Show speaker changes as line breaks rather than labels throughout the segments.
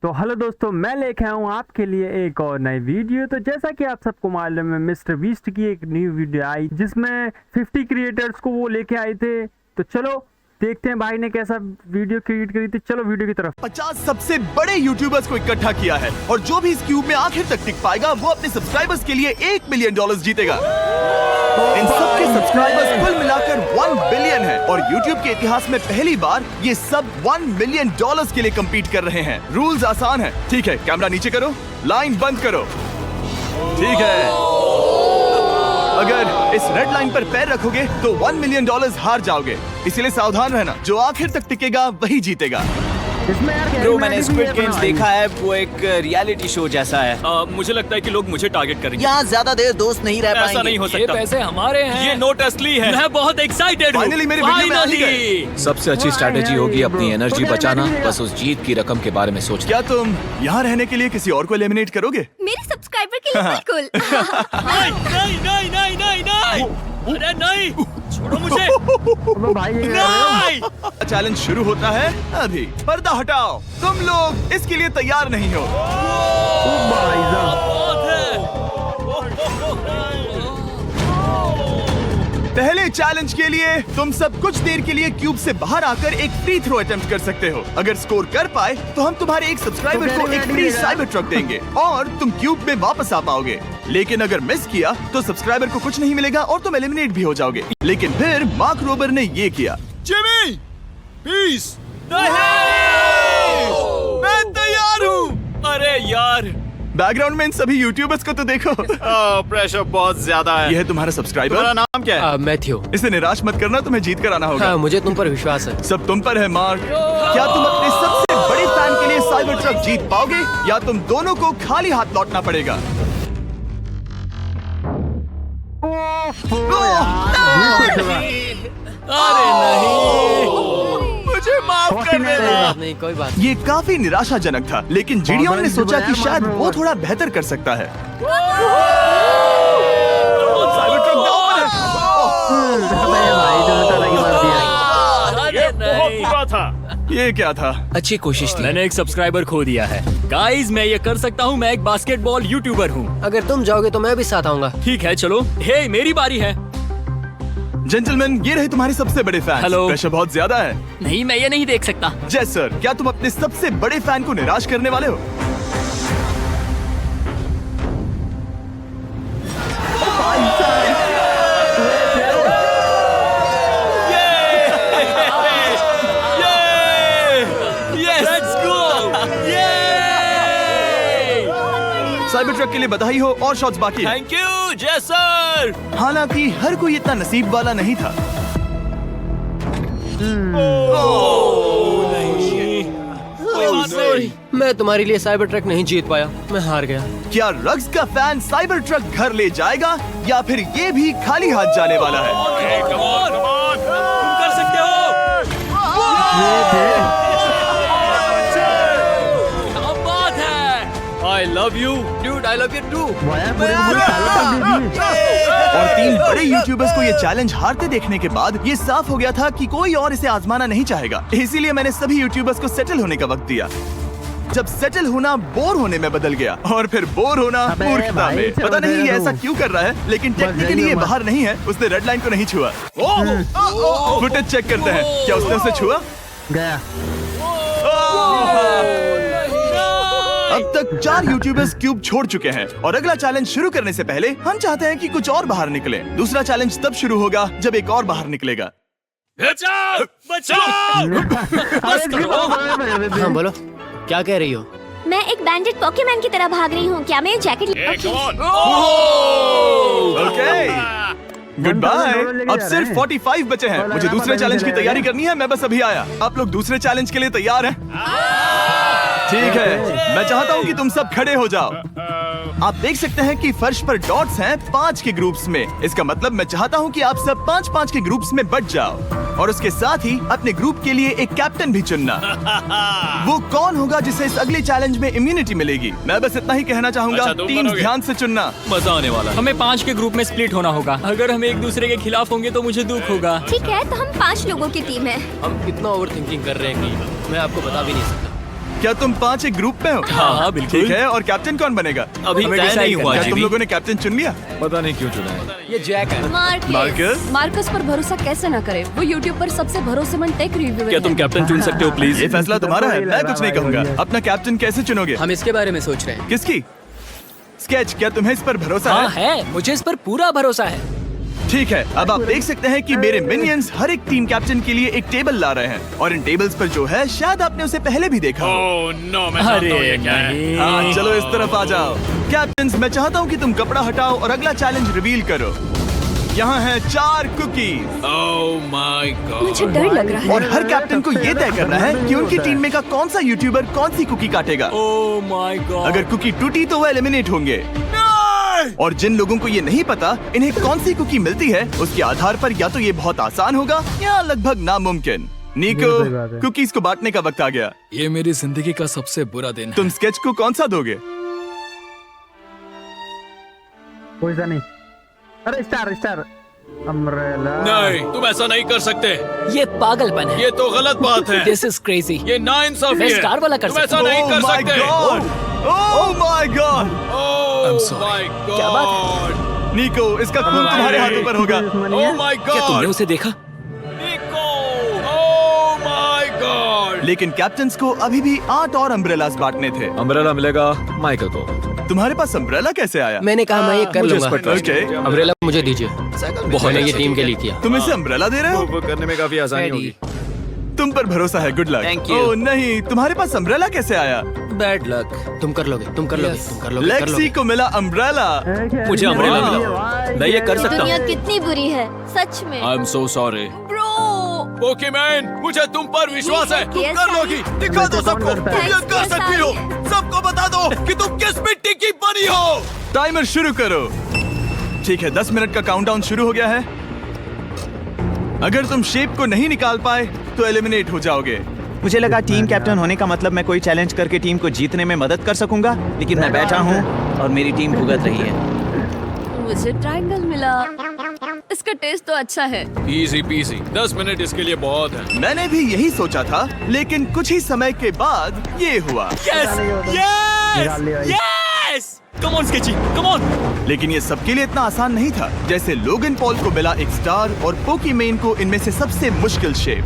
तो हेलो दोस्तों, मैं लेके आया हूँ आपके लिए एक और नई वीडियो। तो जैसा कि आप सबको मालूम है, मिस्टर बीस्ट की एक न्यू वीडियो आई जिसमें 50 क्रिएटर्स को वो लेके आए थे। तो चलो देखते हैं भाई ने कैसा वीडियो क्रिएट करी थी। चलो वीडियो की तरफ।
50 सबसे बड़े यूट्यूबर्स को इकट्ठा किया है और जो भी इस क्यूब में आखिर तक टिक पाएगा वो अपने सब्सक्राइबर्स के लिए $1 मिलियन जीतेगा। इन सब के सब्सक्राइबर्स कुल मिलाकर 1 बिलियन है और यूट्यूब के इतिहास में पहली बार ये सब $1 मिलियन के लिए कम्पीट कर रहे हैं। रूल्स आसान है, ठीक है? कैमरा नीचे करो, लाइन बंद करो, ठीक है? अगर इस रेड लाइन पर पैर रखोगे तो $1 मिलियन हार जाओगे, इसीलिए सावधान रहना। जो आखिर तक टिकेगा वही जीतेगा।
इसमें यार
ब्रो, मैंने स्क्विड गेम्स देखा है, वो एक रियलिटी शो जैसा है।
मुझे लगता है कि लोग मुझे टारगेट करेंगे।
यहाँ ज्यादा देर दोस्त नहीं रह पाएंगे।
ऐसा नहीं हो
ये
सकता।
पैसे हमारे हैं।
ये नोट असली है। मैं बहुत एक्साइटेड हूँ।
फाइनली मेरे वीडियो में आ ही गए।
सबसे अच्छी स्ट्रैटेजी होगी अपनी एनर्जी बचाना। बस उस जीत की रकम के बारे में सोचना।
क्या तुम यहाँ रहने के लिए किसी और को एलिमिनेट करोगे?
मेरे सब्सक्राइबर के लिए बिल्कुल।
नहीं नहीं नहीं नहीं नहीं, अरे नहीं, छोड़ो मुझे।
तो भाई ये
नहीं।
चैलेंज शुरू होता है अभी। पर्दा हटाओ, तुम लोग इसके लिए तैयार नहीं हो।
भाई साहब,
बहुत है।
पहले चैलेंज के लिए तुम सब कुछ देर के लिए क्यूब से बाहर आकर एक फ्री थ्रो अटेम्प्ट कर सकते हो। अगर स्कोर कर पाए तो हम तुम्हारे एक सब्सक्राइबर को एक फ्री साइबर ट्रक देंगे और तुम क्यूब में वापस आ पाओगे। लेकिन अगर मिस किया तो सब्सक्राइबर को कुछ नहीं मिलेगा और तुम एलिमिनेट भी हो जाओगे। लेकिन फिर मार्क रोबर ने ये किया। जिमी, पीस, मैं तैयार हूँ।
अरे यार,
बैकग्राउंड में इन सभी यूट्यूबर्स को तो देखो।
प्रेशर बहुत ज्यादा है।
ये है तुम्हारा सब्सक्राइबर।
तुम्हारा नाम क्या है?
मैथ्यू।
इसे निराश मत करना, तुम्हें जीत कर आना होगा।
हाँ, मुझे तुम पर विश्वास है।
सब तुम पर है मार्क। क्या तुम अपने सबसे बड़े फैन के लिए साइबर ट्रक जीत पाओगे या तुम दोनों को खाली हाथ लौटना पड़ेगा?
अरे नहीं,
मुझे माफ कर देना।
नहीं, कोई बात नहीं।
ये काफी निराशाजनक था, लेकिन जीडियोन ने सोचा कि शायद वो थोड़ा बेहतर कर सकता है। साइबर ट्रक डाउन है।
भाई जो तरह की बात दिया।
अरे नहीं।
ये क्या था?
अच्छी कोशिश थी।
मैंने एक सब्सक्राइबर खो दिया है। गाइस, मैं ये कर सकता हूँ। मैं एक बास्केटबॉल यूट्यूबर हूँ।
अगर तुम जाओगे तो मैं भी साथ आऊंगा।
ठीक है, चलो। हे, मेरी बारी है।
जेंटलमैन, ये रहे तुम्हारे सबसे बड़े फैन।
हेलो।
प्रेशर बहुत ज्यादा है।
नहीं, मैं ये नहीं देख सकता।
जय सर, क्या तुम अपने सबसे बड़े फैन को निराश करने वाले हो? साइबर ट्रक के लिए बधाई हो और शॉट्स बाकी है।
थैंक यू जय सर।
हालांकि हर कोई इतना नसीब वाला नहीं था।
मैं तुम्हारे लिए साइबर ट्रक नहीं जीत पाया, मैं हार गया।
क्या रग्स का फैन साइबर ट्रक घर ले जाएगा या फिर ये भी खाली हाथ जाने वाला है?
तुम कर सकते हो। क्या बात है। I love you
Dude, I love you too.
Via पूरे सालों तक दे दिए।
और 3 बड़े यूट्यूबर्स को ये चैलेंज हारते देखने के बाद ये साफ हो गया था कि कोई और इसे आजमाना नहीं चाहेगा। इसीलिए मैंने सभी यूट्यूबर्स को सेटल होने का वक्त दिया। जब सेटल होना बोर होने में बदल गया और फिर बोर होना
अबे
मूर्खता
भाई,
में।
चलो
पता नहीं ये
दे
ऐसा
दो।
क्यों कर रहा है, लेकिन टेक्निकली ये
जाइए
बाहर नहीं है। उसने रेड लाइन को नहीं छुआ। फुटेज चेक करते हैं, क्या उसने उसे छुआ?
गया।
अब तक 4 यूट्यूबर्स क्यूब छोड़ चुके हैं और अगला चैलेंज शुरू करने से पहले हम चाहते हैं कि कुछ और बाहर निकले। दूसरा चैलेंज तब शुरू होगा जब एक और बाहर निकलेगा।
बचाओ, बचाओ।
हाँ, बोलो, क्या कह रही हो?
मैं एक बैंडेड पॉकेमैन की तरह भाग रही हूँ। क्या मैं जैकेट
ओके, गुड बाय। अब सिर्फ 45 बचे हैं। मुझे दूसरे चैलेंज की तैयारी करनी है। मैं बस अभी आया। आप लोग दूसरे चैलेंज के लिए तैयार हैं? ठीक है, मैं चाहता हूँ कि तुम सब खड़े हो जाओ। आप देख सकते हैं कि फर्श पर डॉट्स हैं 5 के ग्रुप्स में। इसका मतलब मैं चाहता हूँ कि आप सब 5-5 के ग्रुप्स में बट जाओ और उसके साथ ही अपने ग्रुप के लिए एक कैप्टन भी चुनना। वो कौन होगा जिसे इस अगले चैलेंज में इम्यूनिटी मिलेगी? मैं बस इतना ही कहना चाहूंगा।
अच्छा, तुम
टीम्स
बनोगे।
ध्यान से चुनना।
मजा आने वाला। हमें 5 के ग्रुप में स्प्लिट होना होगा। अगर हम एक दूसरे के खिलाफ होंगे तो मुझे दुख होगा।
ठीक है, तो हम 5 लोगों की टीम है।
हम कितना ओवर थिंकिंग कर रहे हैं कि मैं आपको बता भी नहीं सकता।
क्या तुम 5 एक ग्रुप में हो?
हाँ, बिल्कुल।
ठीक है, और कैप्टन कौन बनेगा?
अभी तय नहीं हुआ
क्या तुम
जी।
लोगों ने कैप्टन चुन लिया?
पता नहीं क्यों चुना है।
ये जैक है।
मार्कस,
मार्कस पर भरोसा कैसे ना करे? वो यूट्यूब पर सबसे भरोसेमंद टेक रिव्यूअर
क्या तुम
है।
कैप्टन चुन सकते हो प्लीज?
ये फैसला तुम्हारा है, मैं कुछ नहीं कहूँगा। अपना कैप्टन कैसे चुनोगे?
हम इसके बारे में सोच रहे हैं।
किसकी? स्केच, क्या तुम्हें इस पर भरोसा
हाँ
है?
है, मुझे इस पर पूरा भरोसा है।
ठीक है, अब आप देख सकते हैं कि मेरे मिनियंस हर एक टीम कैप्टन के लिए एक टेबल ला रहे हैं, और इन टेबल्स पर जो है शायद आपने उसे पहले भी देखा हो।
अरे नहीं।
हाँ, चलो इस तरफ आ जाओ। कैप्टन्स, मैं चाहता हूँ कि तुम कपड़ा हटाओ और अगला चैलेंज रिवील करो। यहाँ है 4 कुकीज,
मुझे डर लग रहा है।
और हर कैप्टन को ये तय करना है कि उनकी टीम में का कौन सा यूट्यूबर कौन सी कुकी काटेगा।
Oh my God.
अगर कुकी टूटी तो वो एलिमिनेट होंगे, और जिन लोगों को ये नहीं पता इन्हें कौन सी कुकी मिलती है, उसके आधार पर या तो ये बहुत आसान होगा या लगभग नामुमकिन। नीको,
सही बात है।
कुकीज को बांटने का वक्त आ गया।
ये मेरी जिंदगी का सबसे बुरा दिन है।
तुम स्केच को कौन सा दोगे?
कोई सा नहीं। अरे स्टार अम्ब्रेला।
नहीं, तुम ऐसा नहीं कर सकते।
ये पागलपन है।
ये तो गलत बात है।
This is crazy.
ये नाइंसाफी
मैं
है।
स्टार वाला कर
तुम ऐसा
सकता
नहीं
Oh
कर
my
सकते।
God! Oh my God!
I'm
sorry.
my
क्या बात
God!
नीको, इसका खून तुम्हारे हाथों पर होगा।
Oh my
क्या तुमने
God!
उसे देखा?
निको! Oh my God!
लेकिन कैप्टन्स को अभी भी 8 और अम्ब्रेलास बांटने थे।
अम्ब्रेला मिलेगा माइकल को।
तुम्हारे पास अम्ब्रेला कैसे आया?
मैंने कहा मैं ये कर
मुझे इस
लूंगा।
पर trust
ओके,
अम्ब्रेला मुझे दीजिए। मैंने ये टीम के लिए किया।
तुम इसे अम्ब्रेला दे रहे हो?
वो करने में काफी आसानी होगी।
तुम पर भरोसा है, गुड लक।
Thank you.
ओह नहीं, तुम्हारे पास अम्ब्रेला कैसे आया?
Bad luck.
तुम कर लोगे, तुम कर लोगे, तुम कर लोगे, कर
लेक्सी
लोगे।
को मिला अम्ब्रेला।
मुझे अम्ब्रेला मिला। मैं ये कर सकता
दुनिया
हूँ।
कितनी बुरी है, सच में।
I'm so sorry.
Bro,
Pokémon, मुझे तुम पर विश्वास है। तुम कर लोगी। दिखा दो सबको। तुम ये कर सकती हो। सबको बता दो कि तुम किस मिट्टी की बनी हो।
टाइमर शुरू करो। ठीक है, 10 मिनट का काउंटडाउन शुरू हो गया है। अगर तुम शेप को नहीं निकाल पाए तो एलिमिनेट हो जाओगे।
मुझे लगा टीम कैप्टन होने का मतलब मैं कोई चैलेंज करके टीम को जीतने में मदद कर सकूंगा, लेकिन मैं बैठा हूँ और मेरी टीम भुगत रही है।
मुझे ट्रायंगल मिला। इसका टेस्ट तो अच्छा है।
Easy peasy. 10 मिनट इसके लिए बहुत है।
मैंने भी यही सोचा था, लेकिन कुछ ही समय के बाद ये हुआ।
निकाल लिया भाई।
Yes! Come on sketchy, come on.
लेकिन ये सबके लिए इतना आसान नहीं था। जैसे लोगन पॉल को मिला एक स्टार और पोकीमेन को इनमें से सबसे मुश्किल शेप।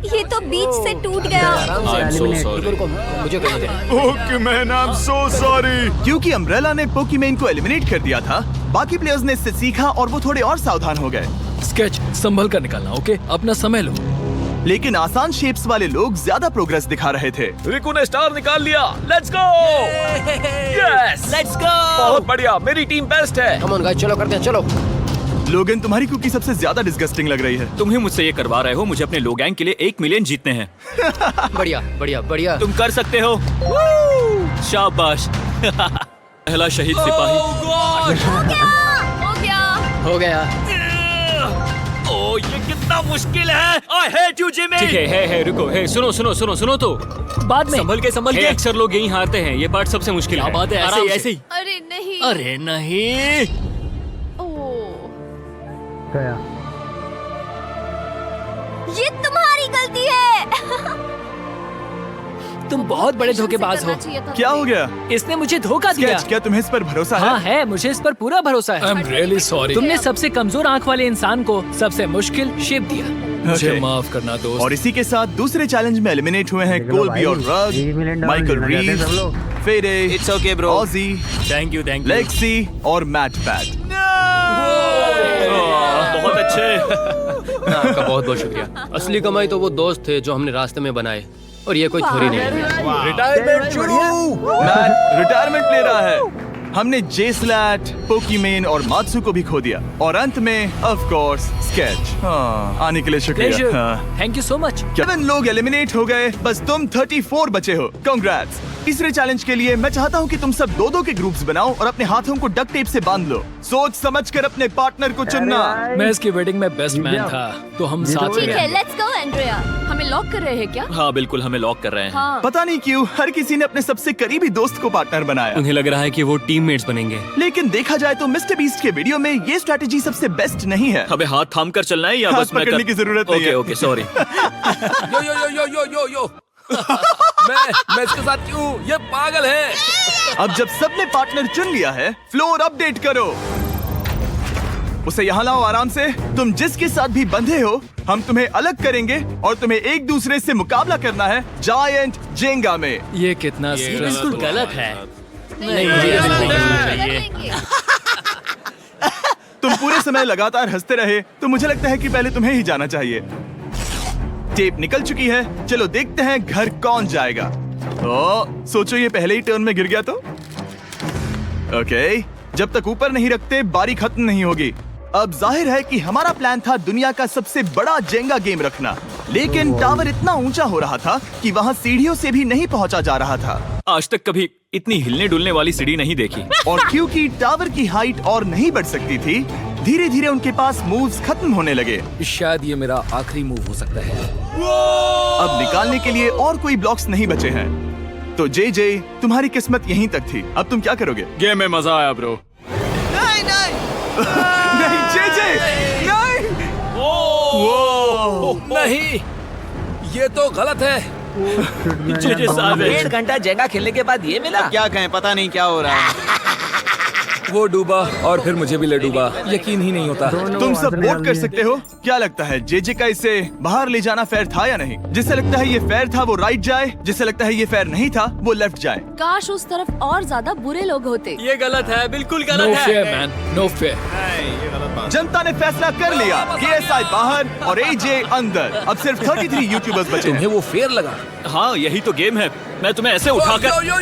ये तो बीच से टूट गया।
I'm so sorry.
रुको, मुझे करने दे।
पोकीमेन, आई एम सो सॉरी। क्योंकि अम्ब्रेला ने पोकीमेन को एलिमिनेट कर दिया था, बाकी प्लेयर्स ने इससे सीखा और वो थोड़े और सावधान हो गए।
स्केच संभल कर निकालना, ओके? अपना समय लो।
लेकिन आसान शेप्स वाले लोग ज्यादा प्रोग्रेस दिखा रहे थे।
रिकू ने स्टार निकाल लिया। Let's go. Yes,
let's go.
बहुत बढ़िया, मेरी टीम बेस्ट है।
कम ऑन गाइस, चलो करते हैं, चलो।
लोगन, तुम्हारी कुकी सबसे ज्यादा डिस्गस्टिंग लग रही है।
तुम ही मुझसे ये करवा रहे हो। मुझे अपने लो गैंग के लिए 1 मिलियन जीतने हैं।
बढ़िया, बढ़िया, बढ़िया।
तुम कर सकते हो। शाबाश। पहला शहीद सिपाही।
हो गया।
हो गया।
ओ, ये कितना मुश्किल है। I hate you, Jimmy। ठीक है, रुको, सुनो तो।
बाद में
संभल के अक्सर लोग यही हारते हैं। ये पार्ट सबसे मुश्किल है।
बात है, ऐसे
आराम
ही,
से।
ऐसे ही।
अरे नहीं।
अरे नहीं।
ओह,
गया।
ये तुम्हारी गलती है।
तुम बहुत बड़े धोखेबाज हो।
करना चाहिए था
क्या हो
तुम्हें।
गया?
इसने मुझे धोखा दिया।
स्केच, क्या तुम्हें इस पर भरोसा
हाँ
है?
है, मुझे इस पर पूरा भरोसा है।
I'm really sorry.
तुमने सबसे कमजोर आंख वाले इंसान को सबसे मुश्किल शेप दिया।
मुझे
Okay.
माफ करना दोस्त।
और इसी के साथ दूसरे चैलेंज में एलिमिनेट हुए हैं
देख लो
कोलबी और
भाई, $1 मिलियन
रग, माइकल
जीतना चाहते हैं
रीव,
सब लोग।
फेरे,
It's okay, bro.
ऑजी,
थैंक यू।
लेक्सी और मैट पैट।
बहुत अच्छे।
आपका बहुत बहुत शुक्रिया। असली कमाई तो वो दोस्त थे जो हमने रास्ते में बनाए, और ये कोई थोड़ी नहीं है।
रिटायरमेंट शुरू। मैट रिटायरमेंट ले रहा है। हमने जेस्लैट, पोकीमेन और मात्सु को भी खो दिया, और अंत में ऑफ कोर्स स्केच। आने के लिए शुक्रिया। हाँ।
Thank you so much.
7 लोग एलिमिनेट हो गए, बस तुम 34 बचे हो। कांग्रेट्स। तीसरे चैलेंज के लिए मैं चाहता हूँ कि तुम सब 2-2 के ग्रुप्स बनाओ और अपने हाथों को डक्ट टेप से बांध लो। सोच समझकर अपने पार्टनर को चुनना।
मैं इसकी वेडिंग में बेस्ट मैन था, तो हम साथ
ठीक
में
है, लेट्स गो एंड्रिया।
हमें लॉक कर रहे हैं क्या?
हाँ बिल्कुल, हमें लॉक कर रहे हैं।
हाँ।
पता नहीं क्यों हर किसी ने अपने सबसे करीबी दोस्त को पार्टनर बनाया।
उन्हें लग रहा है कि वो टीममेट्स बनेंगे।
लेकिन देखा जाए तो मिस्टर बीस्ट के वीडियो में ये स्ट्रेटेजी सबसे बेस्ट नहीं है।
हमें हाथ थाम कर चलना है या
हाथ
बस मैं
पकड़ने की जरूरत नहीं है।
Okay sorry.
Yo yo yo yo yo yo yo. मैं इसके साथ क्यों? ये पागल है।
अब जब सबने पार्टनर चुन लिया है, फ्लोर अपडेट करो। उसे यहाँ लाओ आराम से। तुम जिसके साथ भी बंधे हो, हम तुम्हें अलग करेंगे और तुम्हें एक दूसरे से मुकाबला करना है जायंट जेंगा में।
ये कितना
बिल्कुल गलत है।
तुम पूरे समय लगातार हंसते रहे, तो मुझे लगता है कि पहले तुम्हें ही जाना चाहिए। टेप निकल चुकी है, चलो देखते हैं घर कौन जाएगा। सोचो ये पहले ही टर्न में गिर गया तो? ओके, जब तक ऊपर नहीं रखते बारी खत्म नहीं होगी। अब जाहिर है कि हमारा प्लान था दुनिया का सबसे बड़ा जेंगा गेम रखना, लेकिन टावर इतना ऊंचा हो रहा था कि वहाँ सीढ़ियों से भी नहीं पहुँचा जा रहा था।
आज तक कभी इतनी हिलने डुलने वाली सीढ़ी नहीं देखी।
और क्योंकि टावर की हाइट और नहीं बढ़ सकती थी, धीरे धीरे उनके पास मूव्स खत्म होने लगे।
शायद ये मेरा आखिरी मूव हो सकता है।
अब निकालने के लिए और कोई ब्लॉक्स नहीं बचे हैं। तो जे तुम्हारी किस्मत यहीं तक थी। अब तुम क्या करोगे?
गेम में मजा आया ब्रो।
नहीं जे नहीं।
नहीं, ये तो गलत है।
जे साहब
1.5 घंटा जेंगा खेलने के बाद ये मिला।
क्या कहें, पता नहीं क्या हो रहा है।
वो डूबा और फिर मुझे भी ले डूबा। यकीन ही नहीं होता।
तुम सब वोट कर सकते हो। क्या लगता है जे का इसे बाहर ले जाना फेयर था या नहीं? जिसे लगता है ये फेयर था वो राइट जाए, जिसे लगता है ये फेयर नहीं था वो लेफ्ट जाए।
काश उस तरफ और ज्यादा बुरे लोग होते।
ये गलत है, बिल्कुल
नो
गलत
फेयर
है।
Man, no fair.
जनता ने फैसला कर लिया। KSI बाहर और AJ अंदर। अब सिर्फ 33 यूट्यूबर्स बचे
तुम्हें
हैं।
वो फेयर लगा?
हाँ, यही तो गेम है। मैं तुम्हें ऐसे उठाकर
यो,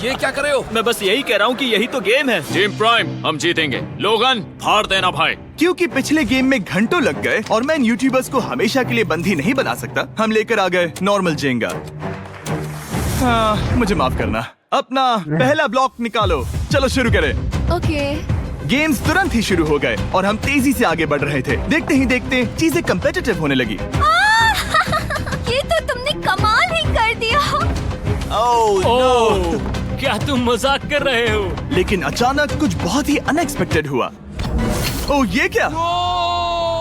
ये क्या कर रहे हो?
मैं बस यही कह रहा हूँ कि यही तो गेम है। टीम प्राइम, हम जीतेंगे। लोगन, फाड़ देना भाई।
क्योंकि पिछले गेम में घंटों लग गए और मैं इन यूट्यूबर्स को हमेशा के लिए बंदी नहीं बना सकता, हम लेकर आ गए नॉर्मल जेंगा। मुझे माफ करना। अपना पहला ब्लॉक निकालो। चलो शुरू करें।
ओके।
गेम्स तुरंत ही शुरू हो गए और हम तेजी से आगे बढ़ रहे थे। देखते ही देखते चीजें कम्पिटिटिव होने लगी।
ये तो तुमने कमाल ही कर दिया।
ओह, क्या तुम मजाक कर रहे हो?
लेकिन अचानक कुछ बहुत ही अनएक्सपेक्टेड हुआ। ओह, ये क्या?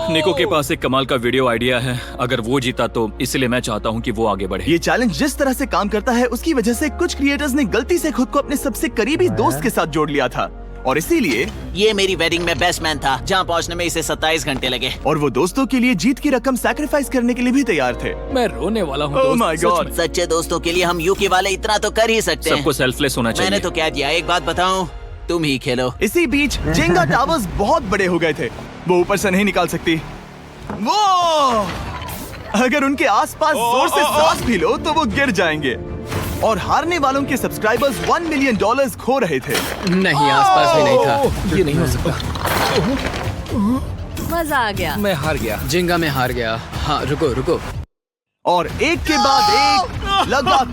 निको के पास एक कमाल का वीडियो आइडिया है। अगर वो जीता तो इसलिए मैं चाहता हूँ कि वो आगे बढ़े।
ये चैलेंज जिस तरह से काम करता है उसकी वजह से कुछ क्रिएटर्स ने गलती से खुद को अपने सबसे करीबी दोस्त के साथ जोड़ लिया था और इसीलिए
ये मेरी वेडिंग में बेस्ट मैन था, जहाँ पहुँचने में इसे 27 घंटे लगे।
और वो दोस्तों के लिए जीत की रकम सैक्रिफाइस करने के लिए भी तैयार थे।
मैं रोने वाला हूँ।
Oh my God.
सच्चे दोस्तों के लिए हम यूकी वाले इतना तो कर ही सकते हैं।
सबको सेल्फलेस होना चाहिए।
मैंने तो क्या दिया, एक बात बताऊं, तुम ही खेलो।
इसी बीच जेंगा टावर्स बहुत बड़े हो गए थे। वो ऊपर से नहीं निकाल सकती। वो अगर उनके आसपास जोर से सांस भी लो तो वो गिर जाएंगे। और हारने वालों के सब्सक्राइबर्स $1 मिलियन खो रहे थे।
नहीं, आसपास भी नहीं था।
ये नहीं हो सकता।
मजा आ गया।
मैं हार गया।
जेंगा में हार गया। हाँ, रुको।
और एक के बाद एक लगातार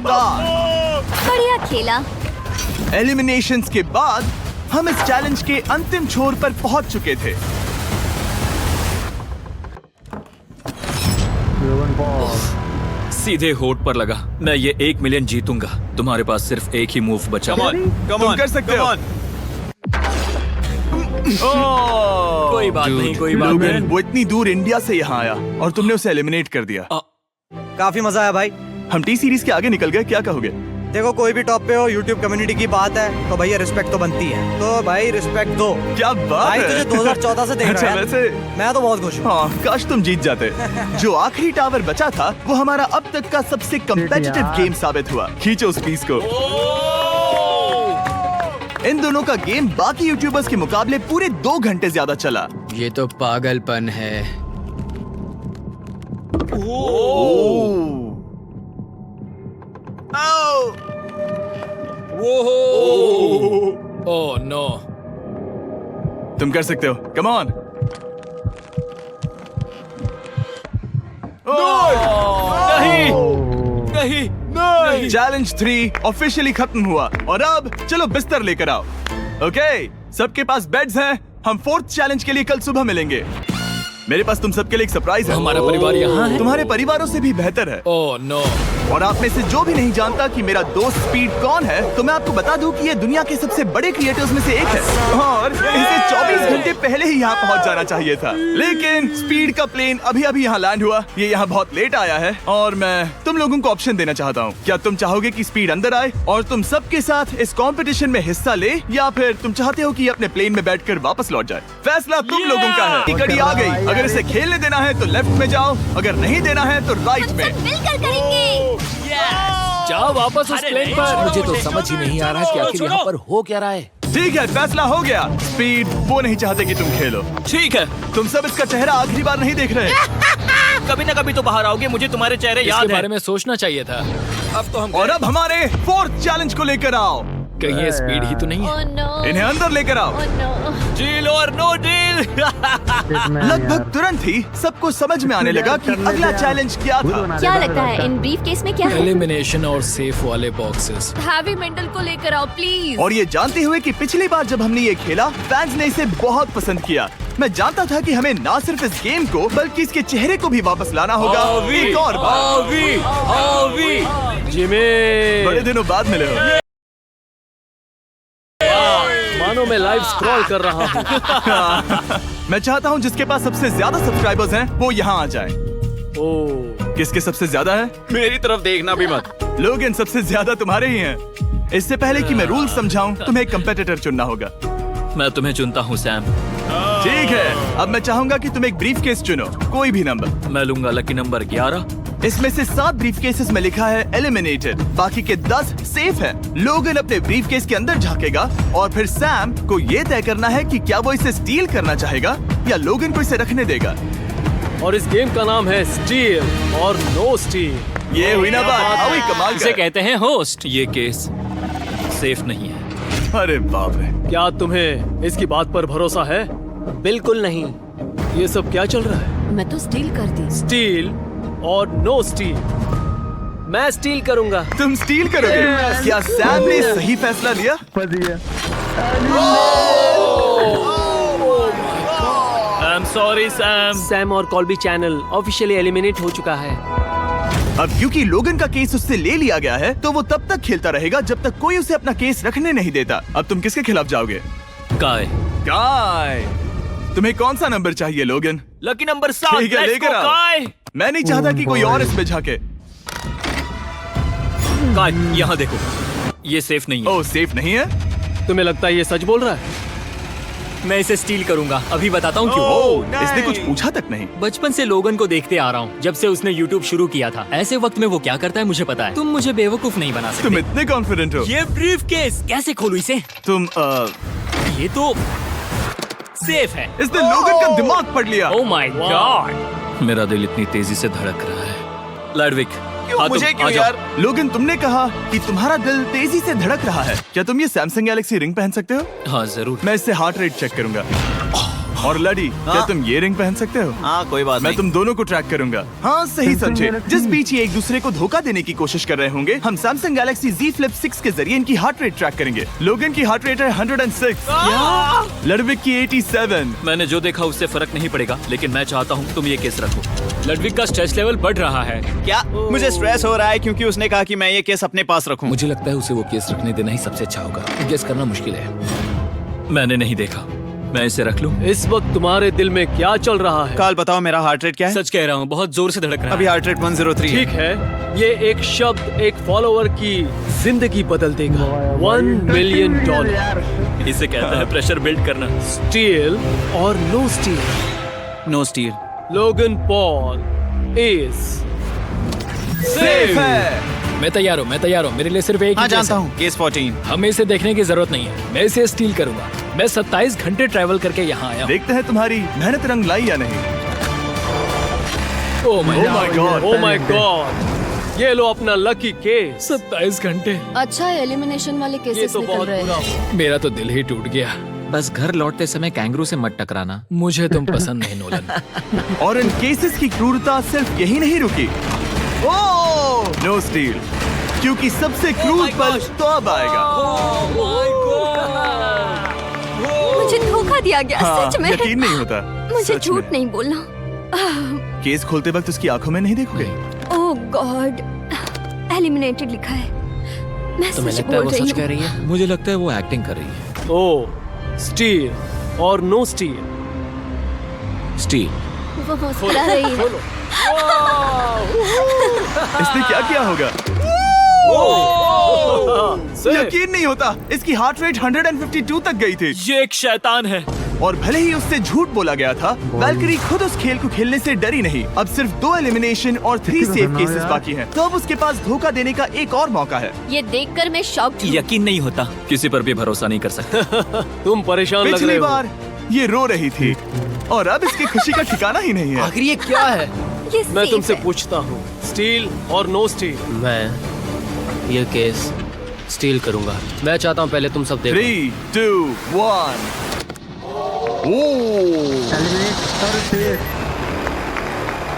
बढ़िया खेला।
एलिमिनेशंस के बाद हम इस चैलेंज के अंतिम छोर पर पहुंच चुके थे।
सीधे होठ पर लगा। मैं ये 1 मिलियन जीतूंगा। तुम्हारे पास सिर्फ एक ही मूव बचा।
तुम कर सकते हो।
कोई बात नहीं, कोई बात
लोगन,
नहीं।
वो इतनी दूर इंडिया से यहाँ आया और तुमने उसे एलिमिनेट कर दिया।
काफी मजा आया भाई।
हम टी सीरीज के आगे निकल गए। क्या कहोगे?
देखो, कोई भी टॉप पे हो, यूट्यूब कम्युनिटी की बात है तो भैया रिस्पेक्ट तो बनती है। तो भाई रिस्पेक्ट दो।
क्या बात
भाई
है।
तुझे 2014 से देख
अच्छा,
रहा है।
वैसे
मैं तो बहुत खुश हूँ।
हाँ, काश तुम जीत जाते। जो आखिरी टावर बचा था वो हमारा अब तक का सबसे कम्पिटिटिव गेम साबित हुआ। खींचो उस पीस को। इन दोनों का गेम बाकी यूट्यूबर्स के मुकाबले पूरे 2 घंटे ज्यादा चला।
ये तो पागलपन है।
Oh no.
तुम कर सकते हो। Come on.
नहीं।
चैलेंज 3 ऑफिशियली खत्म हुआ और अब चलो बिस्तर लेकर आओ। ओके, सबके पास बेड्स हैं। हम 4th चैलेंज के लिए कल सुबह मिलेंगे। मेरे पास तुम सबके लिए एक सरप्राइज है।
हमारा परिवार यहाँ है।
तुम्हारे परिवारों से भी बेहतर है।
Oh no.
और आप में से जो भी नहीं जानता कि मेरा दोस्त स्पीड कौन है, तो मैं आपको बता दूं कि ये दुनिया के सबसे बड़े क्रिएटर्स में से एक है और इसे 24 घंटे पहले ही यहाँ पहुँच जाना चाहिए था। लेकिन स्पीड का प्लेन अभी अभी यहाँ लैंड हुआ। ये यहाँ बहुत लेट आया है और मैं तुम लोगों को ऑप्शन देना चाहता हूँ। क्या तुम चाहोगे कि स्पीड अंदर आए और तुम सबके साथ इस कंपटीशन में हिस्सा ले, या फिर तुम चाहते हो कि ये अपने प्लेन में बैठकर वापस लौट जाए? फैसला तुम लोगों का है। कड़ी आ गई। अगर इसे खेलने देना है तो लेफ्ट में जाओ, अगर नहीं देना है तो राइट में।
मिलकर करेंगे।
जाओ वापस उस प्लेन पर।
मुझे तो समझ ही नहीं आ रहा कि आखिर यहाँ पर हो क्या रहा है।
ठीक है, फैसला हो गया। स्पीड वो नहीं चाहते कि तुम खेलो।
ठीक है,
तुम सब इसका चेहरा आखिरी बार नहीं देख रहे।
कभी ना कभी तो बाहर आओगे, मुझे तुम्हारे चेहरे याद
इसके
है।
बारे में सोचना चाहिए था।
अब तो हम
और अब हमारे 4th चैलेंज को लेकर आओ।
कहीं ये स्पीड ही तो नहीं है।
Oh no.
इन्हें अंदर लेकर आओ।
Oh no.
डील और नो डील।
लगभग तुरंत ही सबको समझ में आने लगा कि अगला चैलेंज क्या था।
क्या लगता है इन ब्रीफ केस में क्या है?
एलिमिनेशन और सेफ वाले बॉक्सेस।
हैवी मेंटल को लेकर आओ प्लीज।
और ये जानते हुए कि पिछली बार जब हमने ये खेला फैंस ने इसे बहुत पसंद किया। मैं जानता था कि हमें ना सिर्फ इस गेम को बल्कि इसके चेहरे को भी वापस लाना होगा। एक और बार।
जिमी,
बड़े दिनों बाद मिले हो।
मानो मैं लाइव स्क्रॉल कर रहा हूँ।
मैं चाहता हूँ जिसके पास सबसे ज्यादा सब्सक्राइबर्स हैं वो यहाँ आ जाए।
ओह,
किसके सबसे ज्यादा है?
मेरी तरफ देखना भी मत।
लोगन सबसे ज्यादा तुम्हारे ही हैं। इससे पहले कि मैं रूल समझाऊं, तुम्हें एक कंपेटिटर चुनना होगा।
मैं तुम्हें चुनता हूँ सैम।
ठीक है, अब मैं चाहूंगा कि तुम एक ब्रीफ केस चुनो, कोई भी नंबर।
मैं लूंगा लकी नंबर 11।
इसमें से 7 ब्रीफ केसेस में लिखा है एलिमिनेटेड, बाकी के 10 सेफ है। लोगन अपने ब्रीफ केस के अंदर झांकेगा और फिर सैम को ये तय करना है कि क्या वो इसे स्टील करना चाहेगा या लोगन को इसे रखने देगा।
और इस गेम का नाम है स्टील और नो स्टील।
ये हुई ना बात, हावी कमाल
इसे
कर।
कहते हैं होस्ट।
ये केस सेफ नहीं है।
अरे बाप रे।
क्या तुम्हें इसकी बात पर भरोसा है?
बिल्कुल नहीं।
ये सब क्या चल रहा है?
मैं तो स्टील कर दी।
स्टील और नो स्टील। मैं स्टील करूंगा।
तुम स्टील करोगे? क्या सैम ने सही फैसला लिया?
फंस गया।
I am sorry Sam.
Sam और कॉल्बी चैनल ऑफिशियली एलिमिनेट हो चुका है।
अब क्योंकि लोगन का केस उससे ले लिया गया है तो वो तब तक खेलता रहेगा जब तक कोई उसे अपना केस रखने नहीं देता। अब तुम किसके खिलाफ जाओगे?
काय।
काय। तुम्हें कौन सा नंबर चाहिए लोगन?
Lucky number 7।
ठीक है, लेकर आओ।
काय।
मैं नहीं चाहता कि कोई और इसमें झांके।
काय, यहाँ देखो, ये सेफ नहीं है।
ओह, सेफ नहीं है?
तुम्हें लगता है ये सच बोल रहा है?
मैं इसे स्टील करूंगा। अभी बताता हूँ क्यों।
ओह, इसने कुछ पूछा तक नहीं।
बचपन से लोगन को देखते आ रहा हूँ, जब से उसने YouTube शुरू किया था। ऐसे वक्त में वो क्या करता है मुझे पता है। तुम मुझे बेवकूफ नहीं बना
तुम
सकते।
इतने कॉन्फिडेंट हो?
ये ब्रीफ केस कैसे खोलूं इसे?
तुम
ये तो सेफ है।
इसने लोगन का दिमाग पढ़ लिया।
Oh my God.
मेरा दिल इतनी तेजी से धड़क रहा है। लैडविक,
मुझे क्यों यार? लोगन, तुमने कहा कि तुम्हारा दिल तेजी से धड़क रहा है। क्या तुम ये सैमसंग गैलेक्सी रिंग पहन सकते हो?
हाँ जरूर।
मैं इससे हार्ट रेट चेक करूंगा। और लड़ी, क्या तुम ये रिंग पहन सकते हो?
हाँ, कोई बात
मैं
नहीं।
तुम दोनों को ट्रैक करूंगा। हाँ, सही समझे। जिस बीच ये एक दूसरे को धोखा देने की कोशिश कर रहे होंगे, हम सैमसंग गैलेक्सी Z Flip 6 के जरिए इनकी हार्ट रेट ट्रैक करेंगे। लोगन की हार्ट रेट है 106, लडविक की 87।
मैंने जो देखा उससे फर्क नहीं पड़ेगा, लेकिन मैं चाहता हूँ तुम ये केस रखो।
लडविक का स्ट्रेस लेवल बढ़ रहा है।
क्या मुझे स्ट्रेस हो रहा है क्योंकि उसने कहा कि मैं ये केस अपने पास रखूं।
मुझे लगता है उसे वो केस रखने देना ही सबसे अच्छा होगा। गेस करना मुश्किल है।
मैंने नहीं देखा, मैं इसे रख लूं?
इस वक्त तुम्हारे दिल में क्या चल रहा है?
काल, बताओ मेरा हार्ट रेट क्या है?
सच कह रहा हूँ, बहुत जोर से धड़क रहा
अभी
है।
हार्ट रेट 103
ठीक है, ये एक शब्द एक फॉलोवर की जिंदगी बदल देगा। $1 मिलियन।
इसे कहते हैं प्रेशर बिल्ड करना।
स्टील और no steal.
No steal.
Logan Paul is
safe है।
मैं तैयार हूँ। मेरे लिए सिर्फ एक
हाँ,
ही केस
जानता
है।
हूँ। केस 14।
हमें इसे देखने की जरूरत नहीं है। मैं इसे स्टील करूंगा। मैं 27 घंटे ट्रैवल करके यहाँ आया हूँ।
देखते हैं तुम्हारी मेहनत रंग लाई या नहीं।
Oh my
Oh my God.
Oh my God. ये लो अपना लकी केस। 27 घंटे।
अच्छा एलिमिनेशन वाले
ये
केसेस
तो
निकल
बहुत
रहे
बुरा
हैं।
हुआ। मेरा तो दिल ही टूट गया।
बस घर लौटते समय कैंगरू से मत टकराना।
मुझे तुम पसंद नहीं नोलन।
और इन केसेस की क्रूरता सिर्फ यही नहीं रुकी। ओह, नो स्टील, क्योंकि सबसे क्रूर पल तो अब आएगा।
मुझे धोखा दिया गया।
हाँ,
सच में
यकीन नहीं होता।
मुझे
सच
झूठ
में।
नहीं बोलना।
केस खोलते वक्त उसकी आंखों में नहीं देखोगे?
ओह गॉड।
एलिमिनेटेड लिखा है। मैं
तुम्हें
सच
लगता है
बोल
वो
रही
सच
हूँ।
कह रही है?
मुझे लगता है वो एक्टिंग कर रही है।
ओ, स्टील और नो स्टील।
स्टील।
वो मुस्कुरा रही है।
इसने क्या किया होगा? यकीन नहीं होता, इसकी हार्ट रेट 152 तक गई थी।
ये एक शैतान है।
और भले ही उससे झूठ बोला गया था, वैल्करी खुद उस खेल को खेलने से डरी नहीं। अब सिर्फ 2 एलिमिनेशन और 3 सेव केसेस बाकी हैं। तो अब उसके पास धोखा देने का एक और मौका है।
ये देखकर मैं शॉक्ड हूँ।
यकीन नहीं होता।
किसी पर भी भरोसा नहीं कर सकते।
तुम परेशान लग रहे
पिछली
हो।
बार ये रो रही थी और अब इसकी खुशी का ठिकाना ही नहीं है।
आखिर ये क्या है?
ये
मैं
safe
तुमसे
है।
पूछता हूँ, स्टील और नो स्टील? मैं ये केस स्टील करूंगा। मैं चाहता हूँ पहले तुम सब देखो।
3, 2, 1।